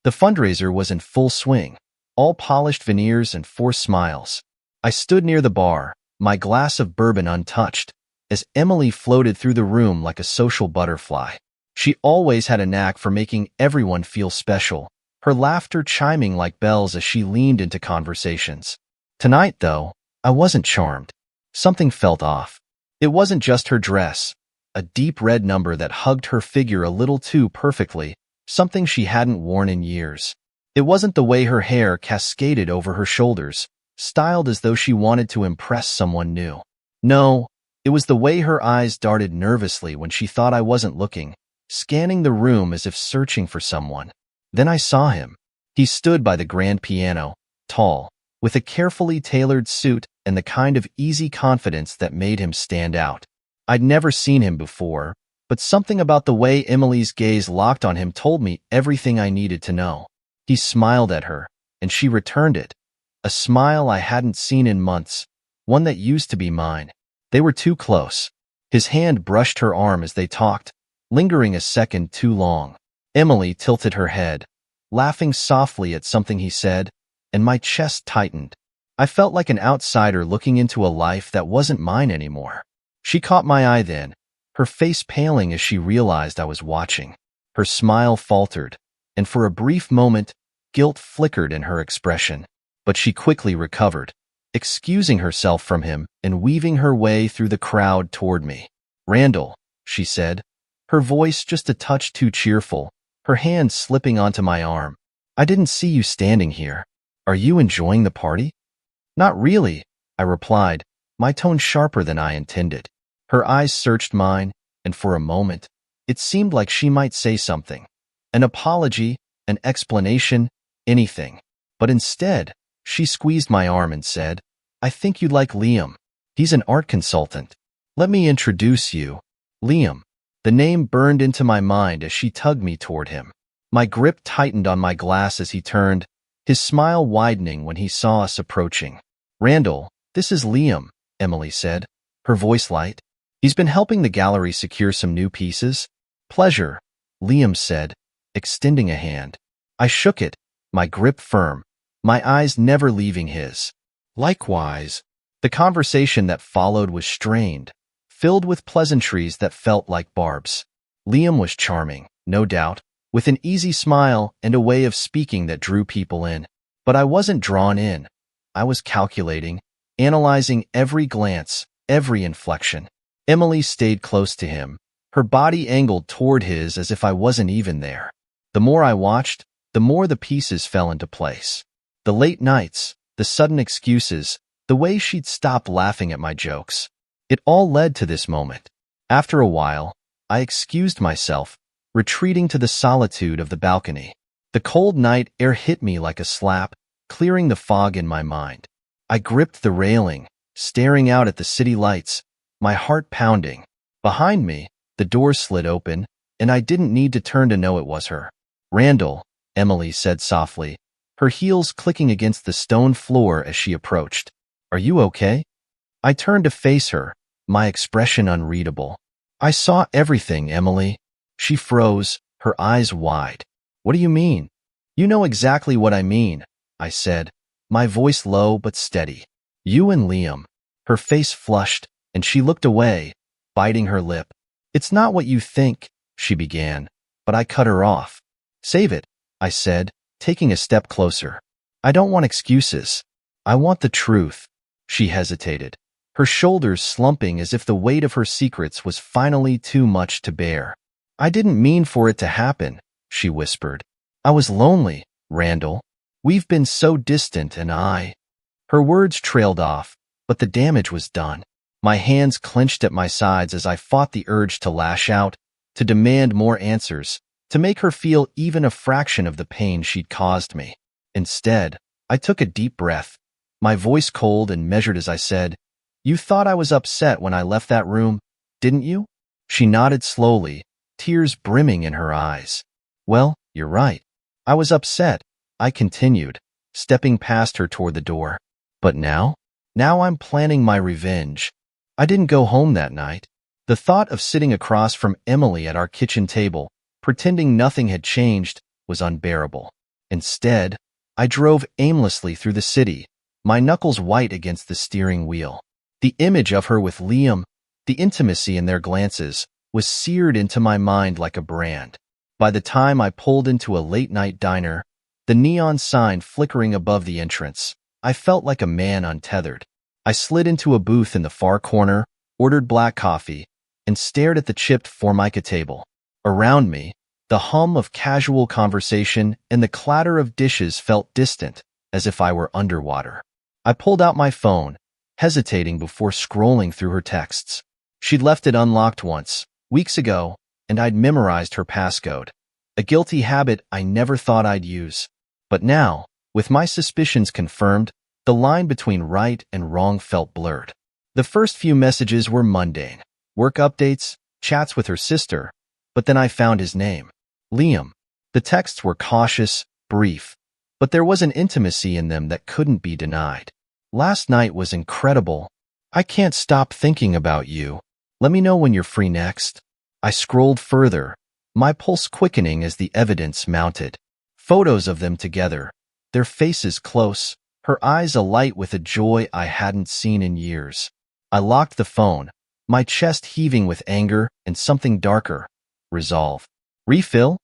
The fundraiser was in full swing, all polished veneers and forced smiles. I stood near the bar, my glass of bourbon untouched, as Emily floated through the room like a social butterfly. She always had a knack for making everyone feel special, her laughter chiming like bells as she leaned into conversations. Tonight, though, I wasn't charmed. Something felt off. It wasn't just her dress, a deep red number that hugged her figure a little too perfectly, something she hadn't worn in years. It wasn't the way her hair cascaded over her shoulders, styled as though she wanted to impress someone new. No, it was the way her eyes darted nervously when she thought I wasn't looking, scanning the room as if searching for someone. Then I saw him. He stood by the grand piano, tall, with a carefully tailored suit and the kind of easy confidence that made him stand out. I'd never seen him before, but something about the way Emily's gaze locked on him told me everything I needed to know. He smiled at her, and she returned it. A smile I hadn't seen in months, one that used to be mine. They were too close. His hand brushed her arm as they talked, lingering a second too long. Emily tilted her head, laughing softly at something he said, and my chest tightened. I felt like an outsider looking into a life that wasn't mine anymore. She caught my eye then, her face paling as she realized I was watching. Her smile faltered, and for a brief moment, guilt flickered in her expression. But she quickly recovered, excusing herself from him and weaving her way through the crowd toward me. "Randall," she said, her voice just a touch too cheerful, her hand slipping onto my arm. "I didn't see you standing here. Are you enjoying the party?" "Not really," I replied, my tone sharper than I intended. Her eyes searched mine, and for a moment, it seemed like she might say something. An apology, an explanation, anything. But instead, she squeezed my arm and said, "I think you'd like Liam. He's an art consultant. Let me introduce you." Liam. The name burned into my mind as she tugged me toward him. My grip tightened on my glass as he turned, his smile widening when he saw us approaching. "Randall, this is Liam," Emily said, her voice light. "He's been helping the gallery secure some new pieces." "Pleasure," Liam said, extending a hand. I shook it, my grip firm, my eyes never leaving his. "Likewise." The conversation that followed was strained, filled with pleasantries that felt like barbs. Liam was charming, no doubt, with an easy smile and a way of speaking that drew people in. But I wasn't drawn in. I was calculating, analyzing every glance, every inflection. Emily stayed close to him, her body angled toward his as if I wasn't even there. The more I watched, the more the pieces fell into place. The late nights, the sudden excuses, the way she'd stopped laughing at my jokes. It all led to this moment. After a while, I excused myself, retreating to the solitude of the balcony. The cold night air hit me like a slap, clearing the fog in my mind. I gripped the railing, staring out at the city lights, my heart pounding. Behind me, the door slid open, and I didn't need to turn to know it was her. "Randall," Emily said softly, her heels clicking against the stone floor as she approached. "Are you okay?" I turned to face her, my expression unreadable. "I saw everything, Emily." She froze, her eyes wide. "What do you mean?" "You know exactly what I mean," I said, my voice low but steady. "You and Liam." Her face flushed, and she looked away, biting her lip. "It's not what you think," she began, but I cut her off. "Save it," I said, taking a step closer. "I don't want excuses. I want the truth." She hesitated, her shoulders slumping as if the weight of her secrets was finally too much to bear. "I didn't mean for it to happen," she whispered. "I was lonely, Randall. We've been so distant and I—" Her words trailed off, but the damage was done. My hands clenched at my sides as I fought the urge to lash out, to demand more answers, to make her feel even a fraction of the pain she'd caused me. Instead, I took a deep breath, my voice cold and measured as I said, "You thought I was upset when I left that room, didn't you?" She nodded slowly, tears brimming in her eyes. "Well, you're right. I was upset," I continued, stepping past her toward the door. "But now? Now I'm planning my revenge." I didn't go home that night. The thought of sitting across from Emily at our kitchen table, pretending nothing had changed, was unbearable. Instead, I drove aimlessly through the city, my knuckles white against the steering wheel. The image of her with Liam, the intimacy in their glances, was seared into my mind like a brand. By the time I pulled into a late-night diner, the neon sign flickering above the entrance, I felt like a man untethered. I slid into a booth in the far corner, ordered black coffee, and stared at the chipped Formica table. Around me, the hum of casual conversation and the clatter of dishes felt distant, as if I were underwater. I pulled out my phone, hesitating before scrolling through her texts. She'd left it unlocked once, weeks ago, and I'd memorized her passcode, a guilty habit I never thought I'd use. But now, with my suspicions confirmed, the line between right and wrong felt blurred. The first few messages were mundane, work updates, chats with her sister, but then I found his name, Liam. The texts were cautious, brief, but there was an intimacy in them that couldn't be denied. Last night was incredible. I can't stop thinking about you. Let me know when you're free next. I scrolled further, my pulse quickening as the evidence mounted. Photos of them together, their faces close, her eyes alight with a joy I hadn't seen in years. I locked the phone, my chest heaving with anger and something darker, resolve. Refill?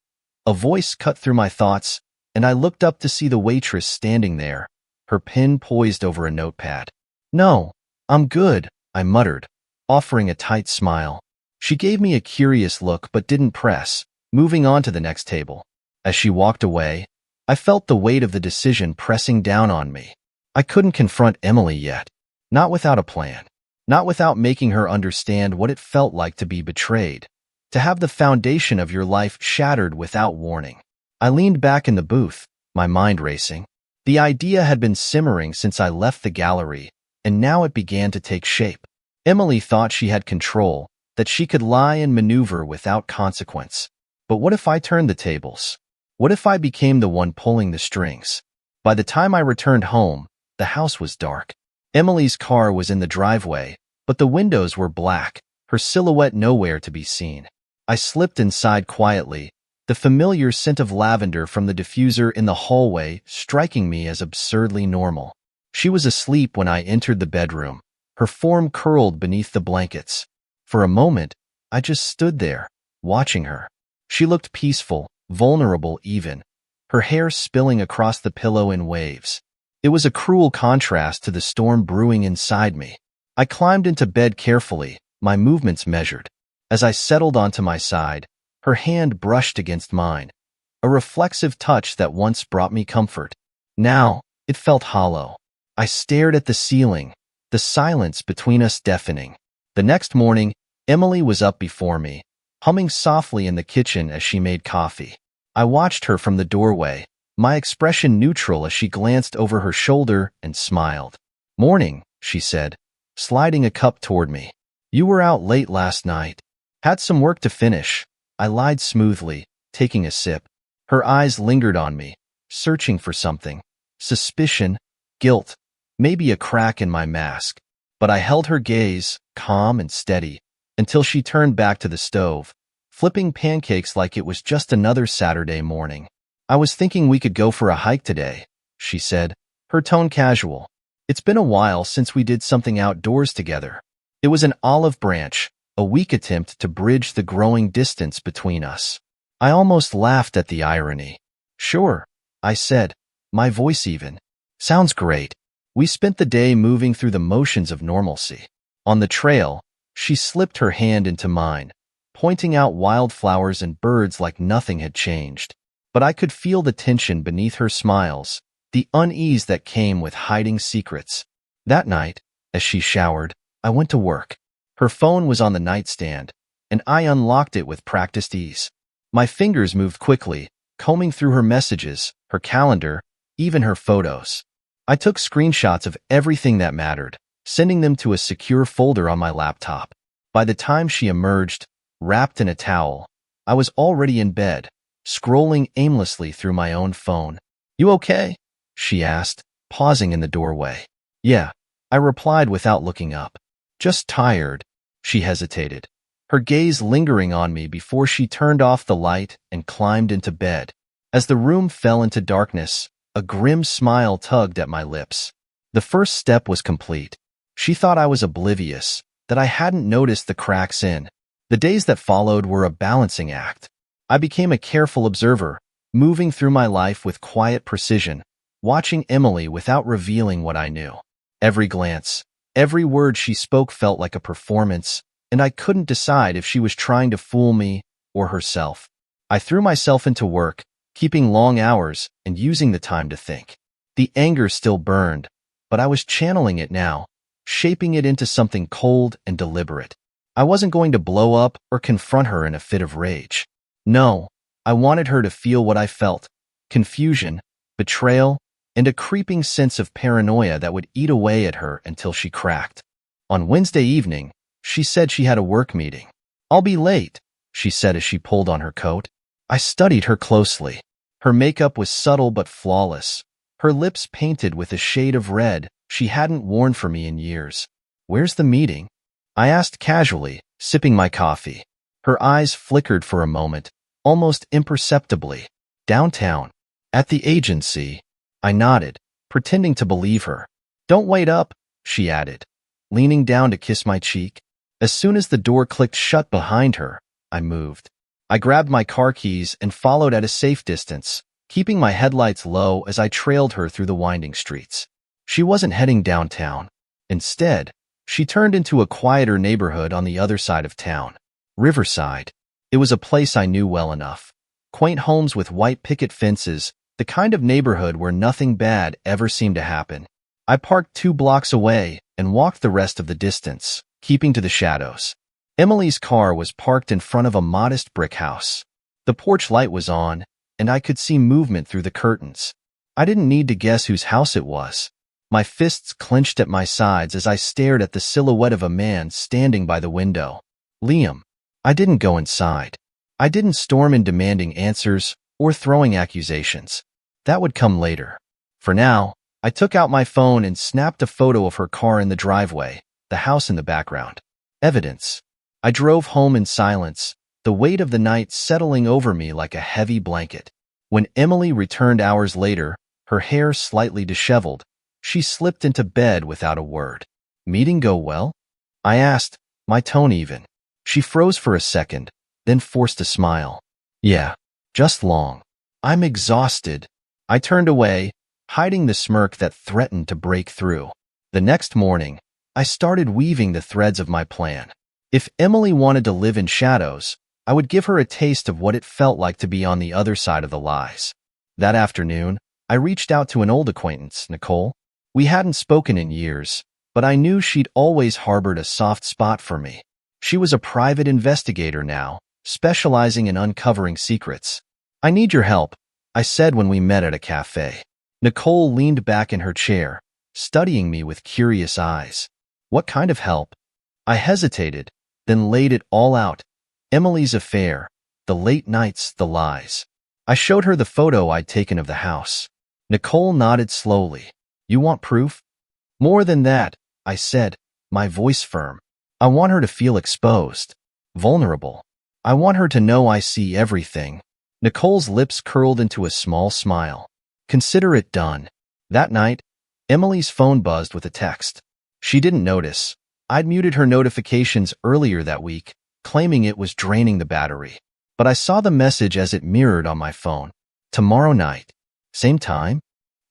A voice cut through my thoughts, and I looked up to see the waitress standing there, her pen poised over a notepad. No, I'm good, I muttered, offering a tight smile. She gave me a curious look but didn't press, moving on to the next table. As she walked away, I felt the weight of the decision pressing down on me. I couldn't confront Emily yet, not without a plan, not without making her understand what it felt like to be betrayed, to have the foundation of your life shattered without warning. I leaned back in the booth, my mind racing. The idea had been simmering since I left the gallery, and now it began to take shape. Emily thought she had control, that she could lie and maneuver without consequence. But what if I turned the tables? What if I became the one pulling the strings? By the time I returned home, the house was dark. Emily's car was in the driveway, but the windows were black, her silhouette nowhere to be seen. I slipped inside quietly, the familiar scent of lavender from the diffuser in the hallway striking me as absurdly normal. She was asleep when I entered the bedroom, her form curled beneath the blankets. For a moment, I just stood there, watching her. She looked peaceful, vulnerable even, her hair spilling across the pillow in waves. It was a cruel contrast to the storm brewing inside me. I climbed into bed carefully, my movements measured. As I settled onto my side, her hand brushed against mine, a reflexive touch that once brought me comfort. Now, it felt hollow. I stared at the ceiling, the silence between us deafening. The next morning, Emily was up before me, humming softly in the kitchen as she made coffee. I watched her from the doorway, my expression neutral as she glanced over her shoulder and smiled. "Morning," she said, sliding a cup toward me. "You were out late last night." "Had some work to finish," I lied smoothly, taking a sip. Her eyes lingered on me, searching for something. Suspicion, guilt, maybe a crack in my mask. But I held her gaze, calm and steady, until she turned back to the stove, flipping pancakes like it was just another Saturday morning. "I was thinking we could go for a hike today," she said, her tone casual. "It's been a while since we did something outdoors together." It was an olive branch, a weak attempt to bridge the growing distance between us. I almost laughed at the irony. "Sure," I said, my voice even. "Sounds great." We spent the day moving through the motions of normalcy. On the trail, she slipped her hand into mine, pointing out wildflowers and birds like nothing had changed. But I could feel the tension beneath her smiles, the unease that came with hiding secrets. That night, as she showered, I went to work. Her phone was on the nightstand, and I unlocked it with practiced ease. My fingers moved quickly, combing through her messages, her calendar, even her photos. I took screenshots of everything that mattered, sending them to a secure folder on my laptop. By the time she emerged, wrapped in a towel, I was already in bed, scrolling aimlessly through my own phone. "You okay?" she asked, pausing in the doorway. "Yeah," I replied without looking up. "Just tired." She hesitated, her gaze lingering on me before she turned off the light and climbed into bed. As the room fell into darkness, a grim smile tugged at my lips. The first step was complete. She thought I was oblivious, that I hadn't noticed the cracks in. The days that followed were a balancing act. I became a careful observer, moving through my life with quiet precision, watching Emily without revealing what I knew. Every glance, every word she spoke felt like a performance, and I couldn't decide if she was trying to fool me or herself. I threw myself into work, keeping long hours and using the time to think. The anger still burned, but I was channeling it now, shaping it into something cold and deliberate. I wasn't going to blow up or confront her in a fit of rage. No, I wanted her to feel what I felt: confusion, betrayal, and a creeping sense of paranoia that would eat away at her until she cracked. On Wednesday evening, she said she had a work meeting. "I'll be late," she said as she pulled on her coat. I studied her closely. Her makeup was subtle but flawless, her lips painted with a shade of red she hadn't worn for me in years. "Where's the meeting?" I asked casually, sipping my coffee. Her eyes flickered for a moment, almost imperceptibly. "Downtown. At the agency." I nodded, pretending to believe her. "Don't wait up," she added, leaning down to kiss my cheek. As soon as the door clicked shut behind her, I moved. I grabbed my car keys and followed at a safe distance, keeping my headlights low as I trailed her through the winding streets. She wasn't heading downtown. Instead, she turned into a quieter neighborhood on the other side of town. Riverside. It was a place I knew well enough. Quaint homes with white picket fences, the kind of neighborhood where nothing bad ever seemed to happen. I parked 2 blocks away and walked the rest of the distance, keeping to the shadows. Emily's car was parked in front of a modest brick house. The porch light was on, and I could see movement through the curtains. I didn't need to guess whose house it was. My fists clenched at my sides as I stared at the silhouette of a man standing by the window. Liam. I didn't go inside. I didn't storm in demanding answers or throwing accusations. That would come later. For now, I took out my phone and snapped a photo of her car in the driveway, the house in the background. Evidence. I drove home in silence, the weight of the night settling over me like a heavy blanket. When Emily returned hours later, her hair slightly disheveled, she slipped into bed without a word. "Meeting go well?" I asked, my tone even. She froze for a second, then forced a smile. "Yeah, just long. I'm exhausted." I turned away, hiding the smirk that threatened to break through. The next morning, I started weaving the threads of my plan. If Emily wanted to live in shadows, I would give her a taste of what it felt like to be on the other side of the lies. That afternoon, I reached out to an old acquaintance, Nicole. We hadn't spoken in years, but I knew she'd always harbored a soft spot for me. She was a private investigator now, specializing in uncovering secrets. "I need your help," I said when we met at a cafe. Nicole leaned back in her chair, studying me with curious eyes. "What kind of help?" I hesitated, then laid it all out. Emily's affair, the late nights, the lies. I showed her the photo I'd taken of the house. Nicole nodded slowly. "You want proof?" "More than that," I said, my voice firm. "I want her to feel exposed, vulnerable. I want her to know I see everything." Nicole's lips curled into a small smile. "Consider it done." That night, Emily's phone buzzed with a text. She didn't notice. I'd muted her notifications earlier that week, claiming it was draining the battery. But I saw the message as it mirrored on my phone. "Tomorrow night. Same time?"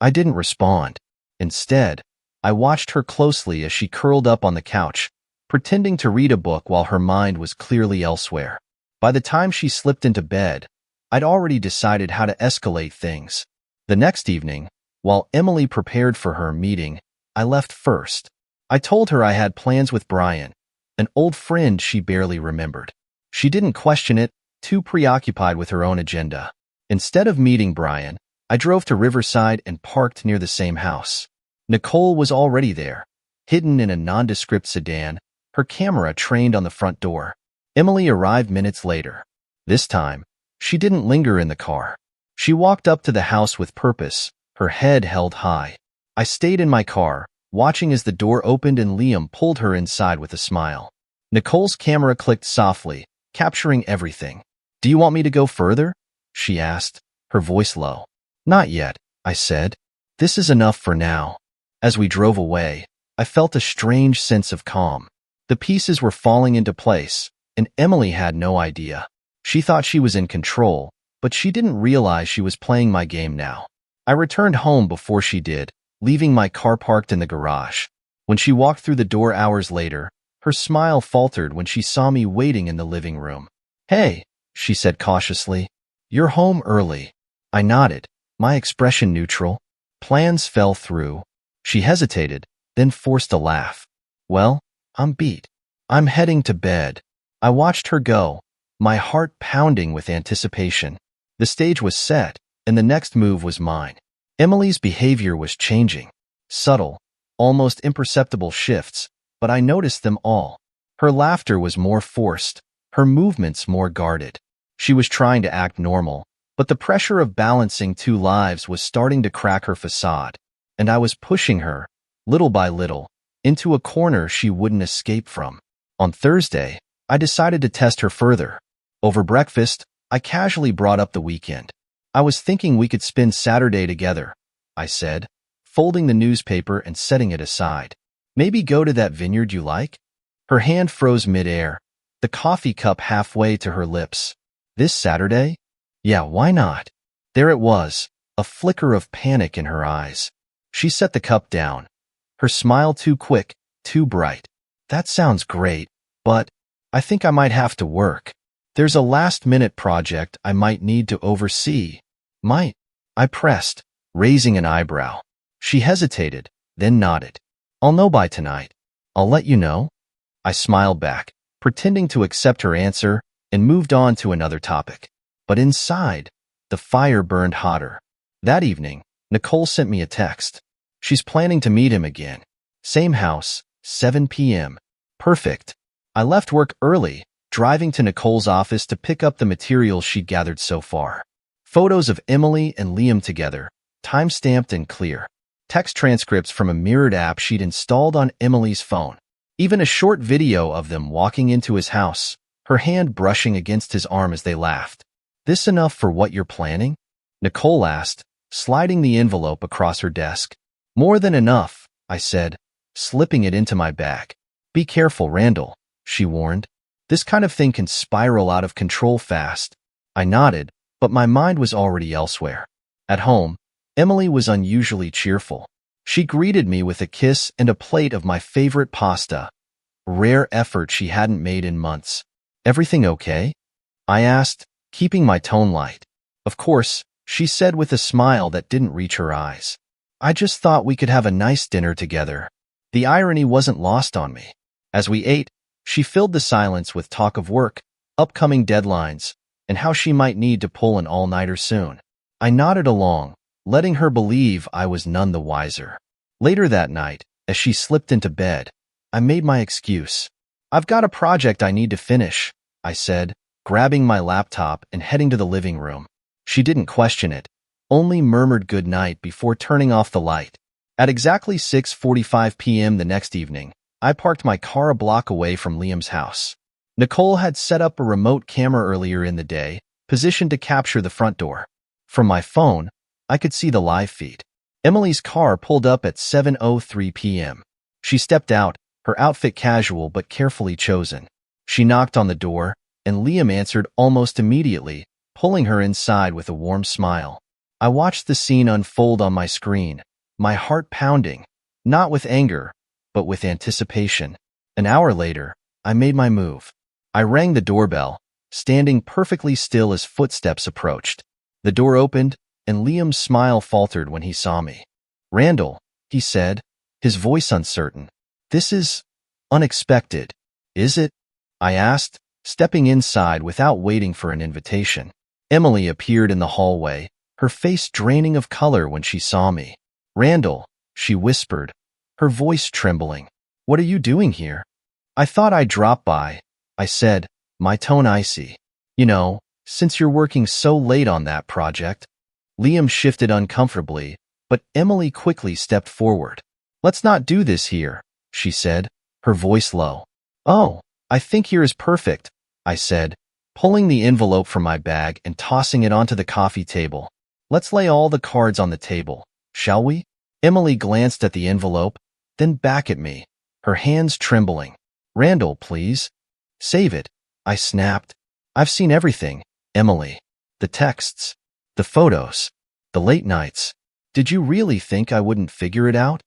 I didn't respond. Instead, I watched her closely as she curled up on the couch, pretending to read a book while her mind was clearly elsewhere. By the time she slipped into bed, I'd already decided how to escalate things. The next evening, while Emily prepared for her meeting, I left first. I told her I had plans with Brian, an old friend she barely remembered. She didn't question it, too preoccupied with her own agenda. Instead of meeting Brian, I drove to Riverside and parked near the same house. Nicole was already there, hidden in a nondescript sedan, her camera trained on the front door. Emily arrived minutes later. This time, she didn't linger in the car. She walked up to the house with purpose, her head held high. I stayed in my car, watching as the door opened and Liam pulled her inside with a smile. Nicole's camera clicked softly, capturing everything. "Do you want me to go further?" she asked, her voice low. Not yet, I said. This is enough for now. As we drove away, I felt a strange sense of calm. The pieces were falling into place, and Emily had no idea. She thought she was in control, but she didn't realize she was playing my game now. I returned home before she did, leaving my car parked in the garage. When she walked through the door hours later, her smile faltered when she saw me waiting in the living room. Hey, she said cautiously. You're home early. I nodded, my expression neutral. Plans fell through. She hesitated, then forced a laugh. Well, I'm beat. I'm heading to bed. I watched her go, my heart pounding with anticipation. The stage was set, and the next move was mine. Emily's behavior was changing. Subtle, almost imperceptible shifts, but I noticed them all. Her laughter was more forced, her movements more guarded. She was trying to act normal, but the pressure of balancing two lives was starting to crack her facade, and I was pushing her, little by little, into a corner she wouldn't escape from. On Thursday, I decided to test her further. Over breakfast, I casually brought up the weekend. I was thinking we could spend Saturday together, I said, folding the newspaper and setting it aside. Maybe go to that vineyard you like? Her hand froze midair, the coffee cup halfway to her lips. This Saturday? Yeah, why not? There it was, a flicker of panic in her eyes. She set the cup down, her smile too quick, too bright. That sounds great, but I think I might have to work. There's a last-minute project I might need to oversee. Might? I pressed, raising an eyebrow. She hesitated, then nodded. I'll know by tonight. I'll let you know. I smiled back, pretending to accept her answer, and moved on to another topic. But inside, the fire burned hotter. That evening, Nicole sent me a text. She's planning to meet him again. Same house, 7 p.m. Perfect. I left work early, driving to Nicole's office to pick up the materials she'd gathered so far. Photos of Emily and Liam together, time-stamped and clear. Text transcripts from a mirrored app she'd installed on Emily's phone. Even a short video of them walking into his house, her hand brushing against his arm as they laughed. This enough for what you're planning? Nicole asked, sliding the envelope across her desk. More than enough, I said, slipping it into my bag. Be careful, Randall, she warned. This kind of thing can spiral out of control fast. I nodded, but my mind was already elsewhere. At home, Emily was unusually cheerful. She greeted me with a kiss and a plate of my favorite pasta, a rare effort she hadn't made in months. Everything okay? I asked, keeping my tone light. Of course, she said with a smile that didn't reach her eyes. I just thought we could have a nice dinner together. The irony wasn't lost on me. As we ate, she filled the silence with talk of work, upcoming deadlines, and how she might need to pull an all-nighter soon. I nodded along, letting her believe I was none the wiser. Later that night, as she slipped into bed, I made my excuse. I've got a project I need to finish, I said, grabbing my laptop and heading to the living room. She didn't question it, only murmured good night before turning off the light. At exactly 6:45 p.m. the next evening, I parked my car a block away from Liam's house. Nicole had set up a remote camera earlier in the day, positioned to capture the front door. From my phone, I could see the live feed. Emily's car pulled up at 7:03 p.m. She stepped out, her outfit casual but carefully chosen. She knocked on the door, and Liam answered almost immediately, pulling her inside with a warm smile. I watched the scene unfold on my screen, my heart pounding, not with anger, but with anticipation. An hour later, I made my move. I rang the doorbell, standing perfectly still as footsteps approached. The door opened, and Liam's smile faltered when he saw me. Randall, he said, his voice uncertain. This is unexpected, is it? I asked, stepping inside without waiting for an invitation. Emily appeared in the hallway, her face draining of color when she saw me. Randall, she whispered, her voice trembling. What are you doing here? I thought I'd drop by, I said, my tone icy. You know, since you're working so late on that project. Liam shifted uncomfortably, but Emily quickly stepped forward. Let's not do this here, she said, her voice low. Oh, I think here is perfect, I said, pulling the envelope from my bag and tossing it onto the coffee table. Let's lay all the cards on the table, shall we? Emily glanced at the envelope, then back at me, her hands trembling. Randall, please. Save it, I snapped. I've seen everything, Emily. The texts, the photos, the late nights. Did you really think I wouldn't figure it out?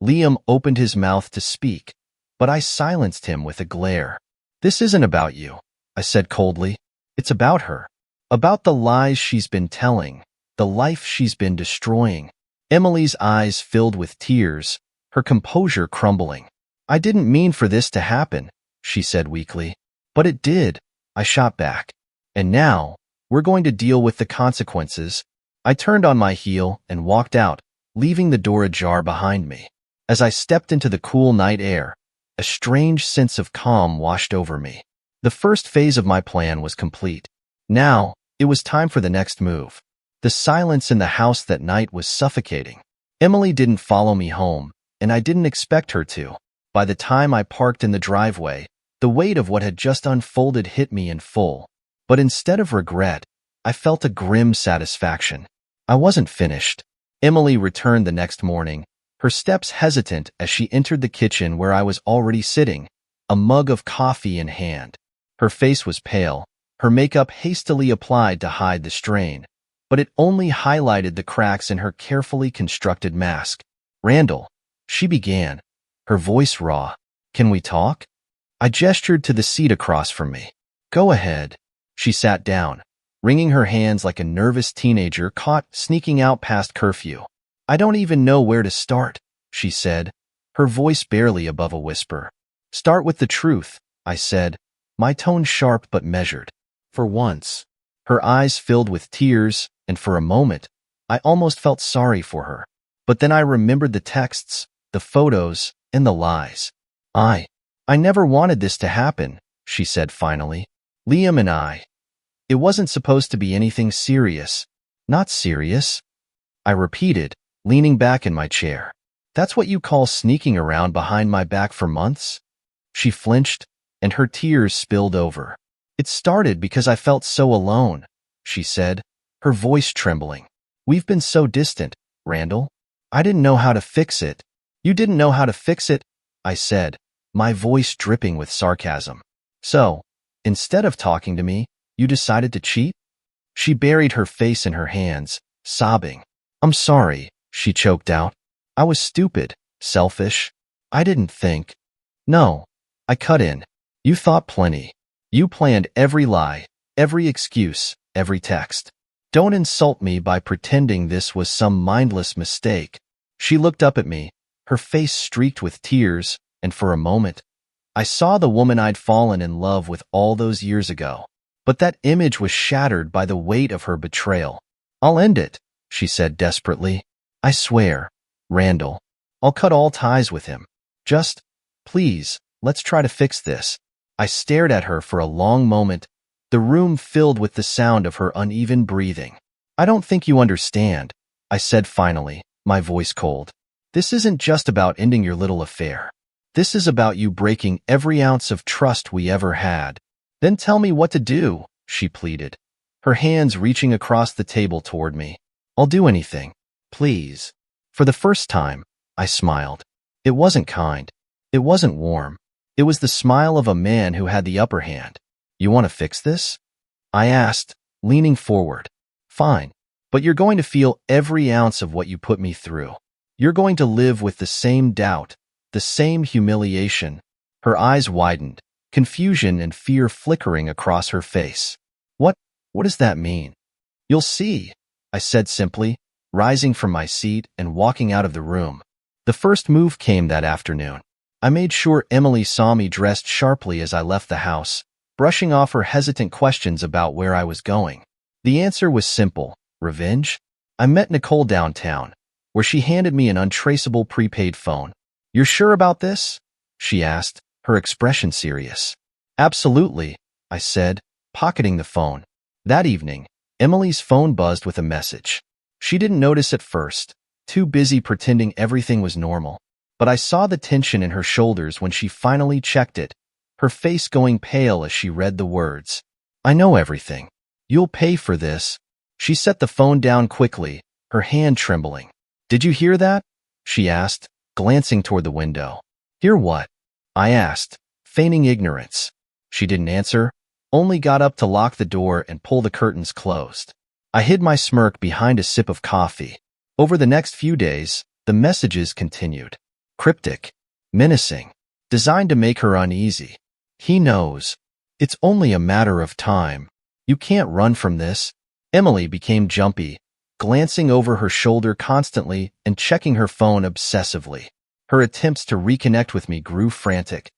Liam opened his mouth to speak, but I silenced him with a glare. This isn't about you, I said coldly. It's about her. About the lies she's been telling, the life she's been destroying. Emily's eyes filled with tears, her composure crumbling. I didn't mean for this to happen, she said weakly. But it did, I shot back. And now, we're going to deal with the consequences. I turned on my heel and walked out, leaving the door ajar behind me. As I stepped into the cool night air, a strange sense of calm washed over me. The first phase of my plan was complete. Now, it was time for the next move. The silence in the house that night was suffocating. Emily didn't follow me home, and I didn't expect her to. By the time I parked in the driveway, the weight of what had just unfolded hit me in full. But instead of regret, I felt a grim satisfaction. I wasn't finished. Emily returned the next morning, her steps hesitant as she entered the kitchen where I was already sitting, a mug of coffee in hand. Her face was pale, her makeup hastily applied to hide the strain, but it only highlighted the cracks in her carefully constructed mask. Randall, she began, her voice raw. Can we talk? I gestured to the seat across from me. Go ahead. She sat down, wringing her hands like a nervous teenager caught sneaking out past curfew. I don't even know where to start, she said, her voice barely above a whisper. Start with the truth, I said, my tone sharp but measured. For once, her eyes filled with tears, and for a moment, I almost felt sorry for her. But then I remembered the texts, the photos, and the lies. I never wanted this to happen, she said finally. Liam and I. It wasn't supposed to be anything serious. Not serious, I repeated, leaning back in my chair. That's what you call sneaking around behind my back for months? She flinched, and her tears spilled over. It started because I felt so alone, she said, her voice trembling. We've been so distant, Randall. I didn't know how to fix it. You didn't know how to fix it, I said, my voice dripping with sarcasm. So, instead of talking to me, you decided to cheat? She buried her face in her hands, sobbing. I'm sorry, she choked out. I was stupid, selfish. I didn't think. No, I cut in. You thought plenty. You planned every lie, every excuse, every text. Don't insult me by pretending this was some mindless mistake. She looked up at me, her face streaked with tears, and for a moment, I saw the woman I'd fallen in love with all those years ago. But that image was shattered by the weight of her betrayal. I'll end it, she said desperately. I swear, Randall. I'll cut all ties with him. Just, please, let's try to fix this. I stared at her for a long moment, the room filled with the sound of her uneven breathing. I don't think you understand, I said finally, my voice cold. This isn't just about ending your little affair. This is about you breaking every ounce of trust we ever had. Then tell me what to do, she pleaded, her hands reaching across the table toward me. I'll do anything. Please. For the first time, I smiled. It wasn't kind. It wasn't warm. It was the smile of a man who had the upper hand. You want to fix this? I asked, leaning forward. Fine. But you're going to feel every ounce of what you put me through. You're going to live with the same doubt, the same humiliation. Her eyes widened, confusion and fear flickering across her face. What does that mean? You'll see, I said simply, rising from my seat and walking out of the room. The first move came that afternoon. I made sure Emily saw me dressed sharply as I left the house, brushing off her hesitant questions about where I was going. The answer was simple: revenge. I met Nicole downtown, where she handed me an untraceable prepaid phone. You're sure about this? She asked, her expression serious. Absolutely, I said, pocketing the phone. That evening, Emily's phone buzzed with a message. She didn't notice at first, too busy pretending everything was normal. But I saw the tension in her shoulders when she finally checked it, her face going pale as she read the words. I know everything. You'll pay for this. She set the phone down quickly, her hand trembling. "Did you hear that?" she asked, glancing toward the window. "Hear what?" I asked, feigning ignorance. She didn't answer, only got up to lock the door and pull the curtains closed. I hid my smirk behind a sip of coffee. Over the next few days, the messages continued. Cryptic, menacing, designed to make her uneasy. "He knows. It's only a matter of time. You can't run from this." Emily became jumpy, glancing over her shoulder constantly and checking her phone obsessively. Her attempts to reconnect with me grew frantic,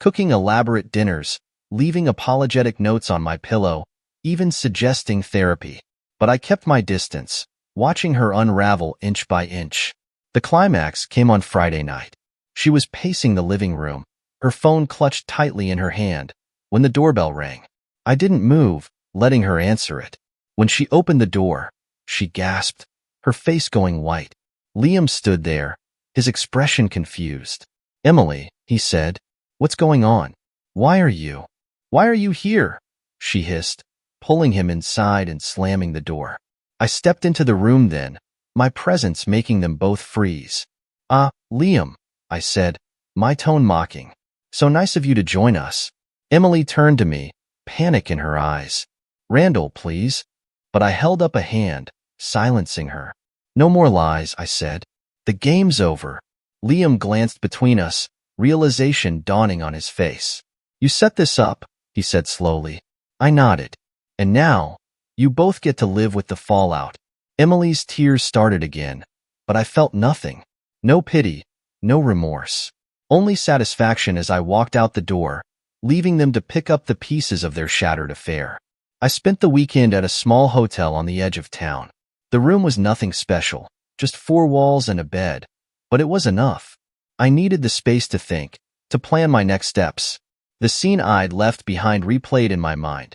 cooking elaborate dinners, leaving apologetic notes on my pillow, even suggesting therapy. But I kept my distance, watching her unravel inch by inch. The climax came on Friday night. She was pacing the living room, her phone clutched tightly in her hand, when the doorbell rang. I didn't move, letting her answer it. When she opened the door, she gasped, her face going white. Liam stood there, his expression confused. "Emily," he said, "what's going on? Why are you here?" she hissed, pulling him inside and slamming the door. I stepped into the room then, my presence making them both freeze. Liam," I said, my tone mocking. "So nice of you to join us." Emily turned to me, panic in her eyes. "Randall, please." But I held up a hand, silencing her. "No more lies," I said. "The game's over." Liam glanced between us, realization dawning on his face. "You set this up," he said slowly. I nodded. "And now, you both get to live with the fallout." Emily's tears started again, but I felt nothing. No pity, no remorse. Only satisfaction as I walked out the door, leaving them to pick up the pieces of their shattered affair. I spent the weekend at a small hotel on the edge of town. The room was nothing special, just 4 walls and a bed, but it was enough. I needed the space to think, to plan my next steps. The scene I'd left behind replayed in my mind.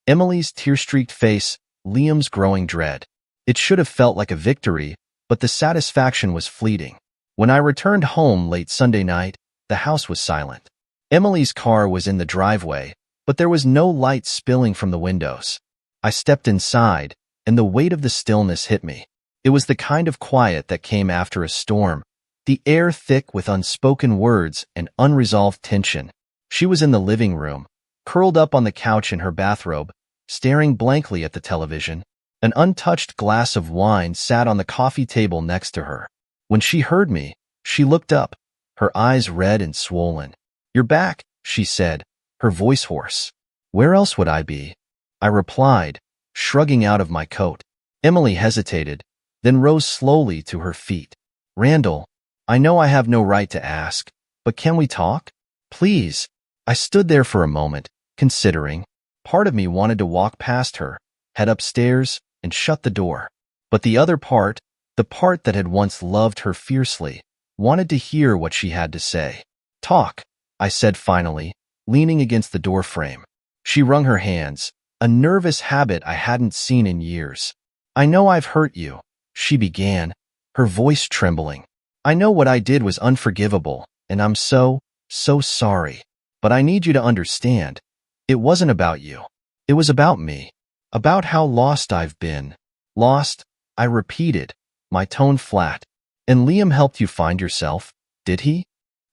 Emily's tear-streaked face, Liam's growing dread. It should have felt like a victory, but the satisfaction was fleeting. When I returned home late Sunday night, the house was silent. Emily's car was in the driveway, but there was no light spilling from the windows. I stepped inside, and the weight of the stillness hit me. It was the kind of quiet that came after a storm, the air thick with unspoken words and unresolved tension. She was in the living room, curled up on the couch in her bathrobe, staring blankly at the television. An untouched glass of wine sat on the coffee table next to her. When she heard me, she looked up, her eyes red and swollen. "You're back," she said, her voice hoarse. "Where else would I be?" I replied, shrugging out of my coat. Emily hesitated, then rose slowly to her feet. "Randall, I know I have no right to ask, but can we talk? Please." I stood there for a moment, considering. Part of me wanted to walk past her, head upstairs, and shut the door. But the other part, the part that had once loved her fiercely, wanted to hear what she had to say. "Talk," I said finally, leaning against the doorframe. She wrung her hands, a nervous habit I hadn't seen in years. "I know I've hurt you," she began, her voice trembling. "I know what I did was unforgivable, and I'm so sorry. But I need you to understand, it wasn't about you. It was about me, about how lost I've been." "Lost," I repeated, my tone flat. "And Liam helped you find yourself, did he?"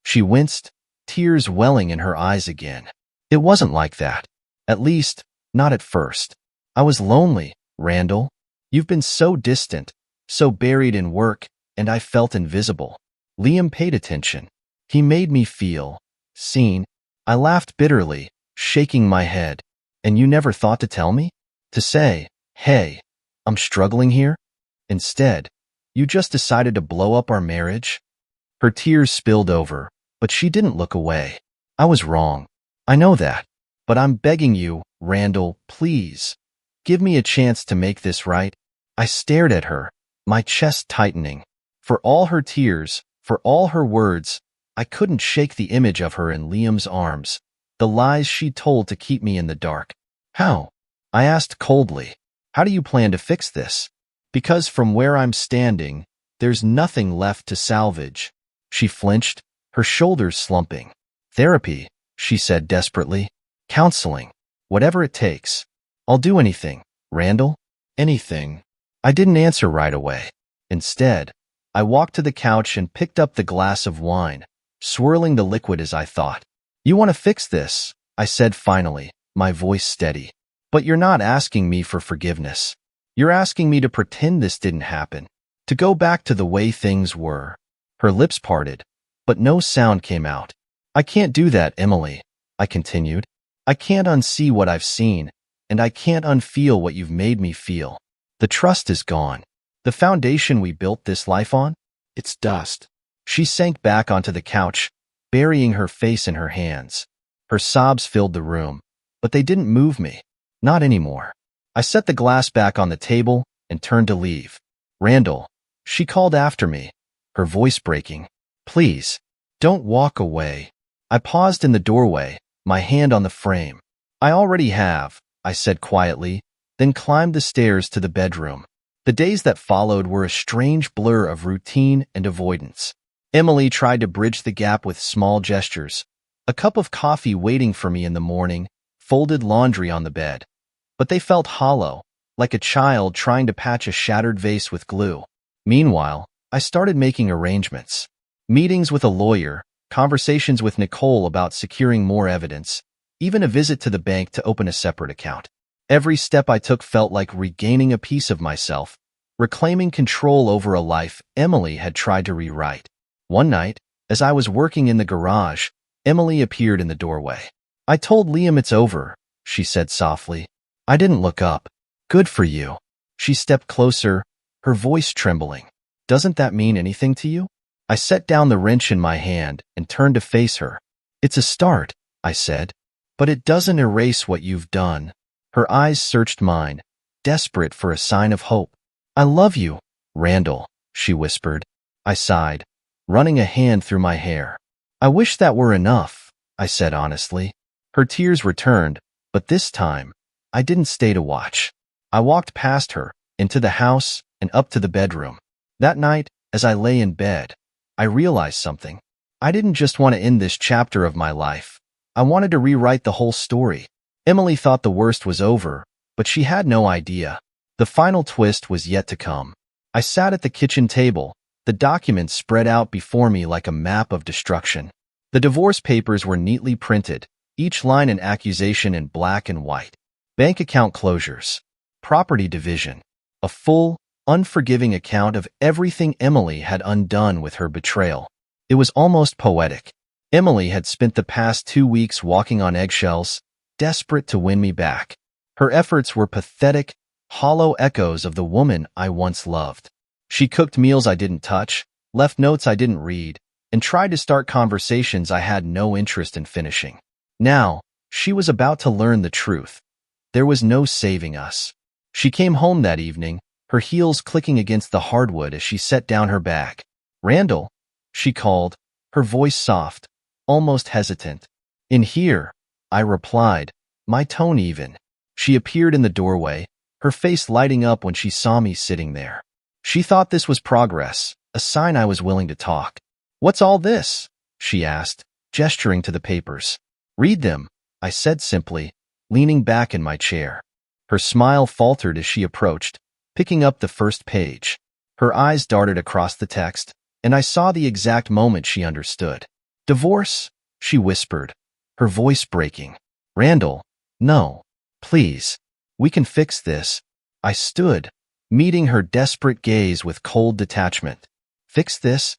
She winced, tears welling in her eyes again. "It wasn't like that. At least, not at first. I was lonely, Randall. You've been so distant, so buried in work, and I felt invisible." Liam paid attention. He made me feel seen. I laughed bitterly, shaking my head. "And you never thought to tell me? To say, hey, I'm struggling here? Instead, you just decided to blow up our marriage?" Her tears spilled over, but she didn't look away. "I was wrong. I know that. But I'm begging you, Randall, please. Give me a chance to make this right." I stared at her, my chest tightening. For all her tears, for all her words, I couldn't shake the image of her in Liam's arms, the lies she told to keep me in the dark. "How?" I asked coldly. "How do you plan to fix this? Because from where I'm standing, there's nothing left to salvage." She flinched, her shoulders slumping. "Therapy," she said desperately. "Counseling. Whatever it takes. I'll do anything, Randall." Anything. I didn't answer right away. Instead, I walked to the couch and picked up the glass of wine, swirling the liquid as I thought. You want to fix this, I said finally, my voice steady. But you're not asking me for forgiveness. You're asking me to pretend this didn't happen, to go back to the way things were. Her lips parted, but no sound came out. I can't do that, Emily, I continued. I can't unsee what I've seen, and I can't unfeel what you've made me feel. The trust is gone. The foundation we built this life on? It's dust. She sank back onto the couch, burying her face in her hands. Her sobs filled the room, but they didn't move me. Not anymore. I set the glass back on the table and turned to leave. Randall, she called after me, her voice breaking. Please, don't walk away. I paused in the doorway, my hand on the frame. I already have, I said quietly, then climbed the stairs to the bedroom. The days that followed were a strange blur of routine and avoidance. Emily tried to bridge the gap with small gestures. A cup of coffee waiting for me in the morning, folded laundry on the bed. But they felt hollow, like a child trying to patch a shattered vase with glue. Meanwhile, I started making arrangements. Meetings with a lawyer, conversations with Nicole about securing more evidence, even a visit to the bank to open a separate account. Every step I took felt like regaining a piece of myself, reclaiming control over a life Emily had tried to rewrite. One night, as I was working in the garage, Emily appeared in the doorway. I told Liam it's over, she said softly. I didn't look up. Good for you. She stepped closer, her voice trembling. Doesn't that mean anything to you? I set down the wrench in my hand and turned to face her. It's a start, I said, but it doesn't erase what you've done. Her eyes searched mine, desperate for a sign of hope. I love you, Randall, she whispered. I sighed, running a hand through my hair. I wish that were enough, I said honestly. Her tears returned, but this time, I didn't stay to watch. I walked past her, into the house, and up to the bedroom. That night, as I lay in bed, I realized something. I didn't just want to end this chapter of my life. I wanted to rewrite the whole story. Emily thought the worst was over, but she had no idea. The final twist was yet to come. I sat at the kitchen table, the documents spread out before me like a map of destruction. The divorce papers were neatly printed, each line an accusation in black and white. Bank account closures, property division, a full, unforgiving account of everything Emily had undone with her betrayal. It was almost poetic. Emily had spent the past 2 weeks walking on eggshells, desperate to win me back. Her efforts were pathetic, hollow echoes of the woman I once loved. She cooked meals I didn't touch, left notes I didn't read, and tried to start conversations I had no interest in finishing. Now, she was about to learn the truth. There was no saving us. She came home that evening, her heels clicking against the hardwood as she set down her bag. Randall, she called, her voice soft, almost hesitant. In here, I replied, my tone even. She appeared in the doorway, her face lighting up when she saw me sitting there. She thought this was progress, a sign I was willing to talk. What's all this? She asked, gesturing to the papers. Read them, I said simply, leaning back in my chair. Her smile faltered as she approached, picking up the first page. Her eyes darted across the text, and I saw the exact moment she understood. Divorce? She whispered, her voice breaking. Randall, no, please. We can fix this. I stood, meeting her desperate gaze with cold detachment. Fix this?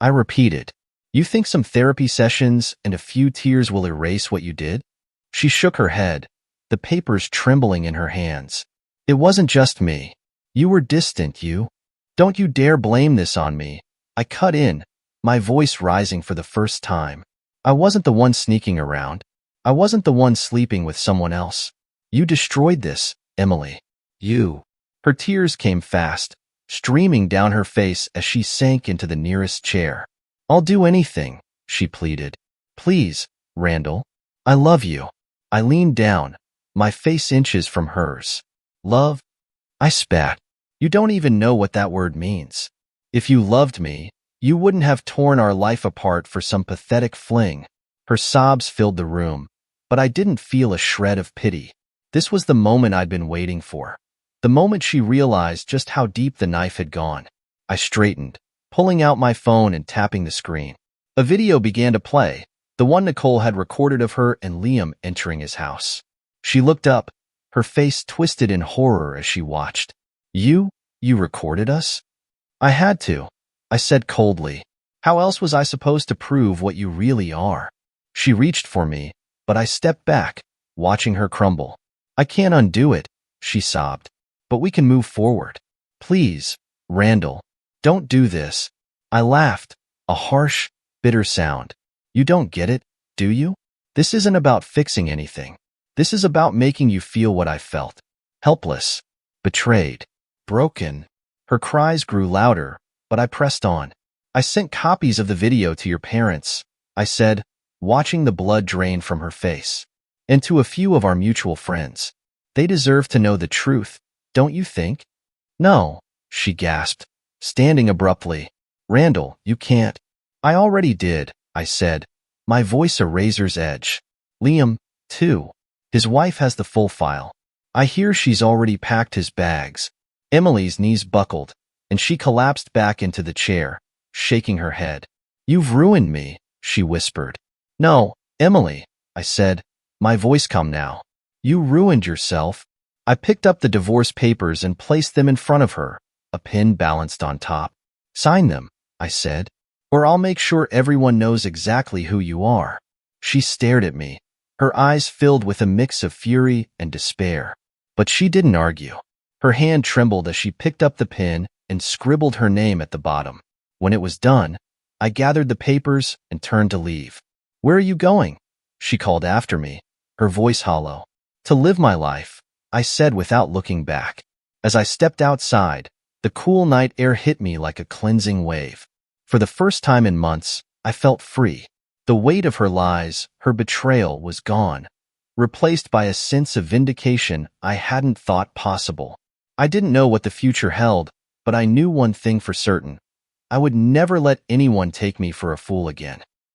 I repeated. You think some therapy sessions and a few tears will erase what you did? She shook her head, the papers trembling in her hands. It wasn't just me. You were distant, you. Don't you dare blame this on me. I cut in, my voice rising for the first time. I wasn't the one sneaking around. I wasn't the one sleeping with someone else. You destroyed this, Emily. You. Her tears came fast, streaming down her face as she sank into the nearest chair. I'll do anything, she pleaded. Please, Randall. I love you. I leaned down, my face inches from hers. Love? I spat. You don't even know what that word means. If you loved me, you wouldn't have torn our life apart for some pathetic fling. Her sobs filled the room, but I didn't feel a shred of pity. This was the moment I'd been waiting for. The moment she realized just how deep the knife had gone, I straightened, pulling out my phone and tapping the screen. A video began to play, the one Nicole had recorded of her and Liam entering his house. She looked up, her face twisted in horror as she watched. You recorded us? I had to, I said coldly. How else was I supposed to prove what you really are? She reached for me, but I stepped back, watching her crumble. I can't undo it, she sobbed. But we can move forward. Please, Randall, don't do this. I laughed, a harsh, bitter sound. You don't get it, do you? This isn't about fixing anything. This is about making you feel what I felt. Helpless, betrayed, broken. Her cries grew louder, but I pressed on. I sent copies of the video to your parents, I said, watching the blood drain from her face. And to a few of our mutual friends. They deserve to know the truth, don't you think? No, she gasped, standing abruptly. Randall, you can't. I already did, I said, my voice a razor's edge. Liam, too. His wife has the full file. I hear she's already packed his bags. Emily's knees buckled, and she collapsed back into the chair, shaking her head. You've ruined me, she whispered. No, Emily, I said, my voice calm now. You ruined yourself. I picked up the divorce papers and placed them in front of her, a pen balanced on top. Sign them, I said, or I'll make sure everyone knows exactly who you are. She stared at me, her eyes filled with a mix of fury and despair. But she didn't argue. Her hand trembled as she picked up the pen and scribbled her name at the bottom. When it was done, I gathered the papers and turned to leave. Where are you going? She called after me, her voice hollow. To live my life, I said without looking back. As I stepped outside, the cool night air hit me like a cleansing wave. For the first time in months, I felt free. The weight of her lies, her betrayal, was gone, replaced by a sense of vindication I hadn't thought possible. I didn't know what the future held, but I knew one thing for certain. I would never let anyone take me for a fool again.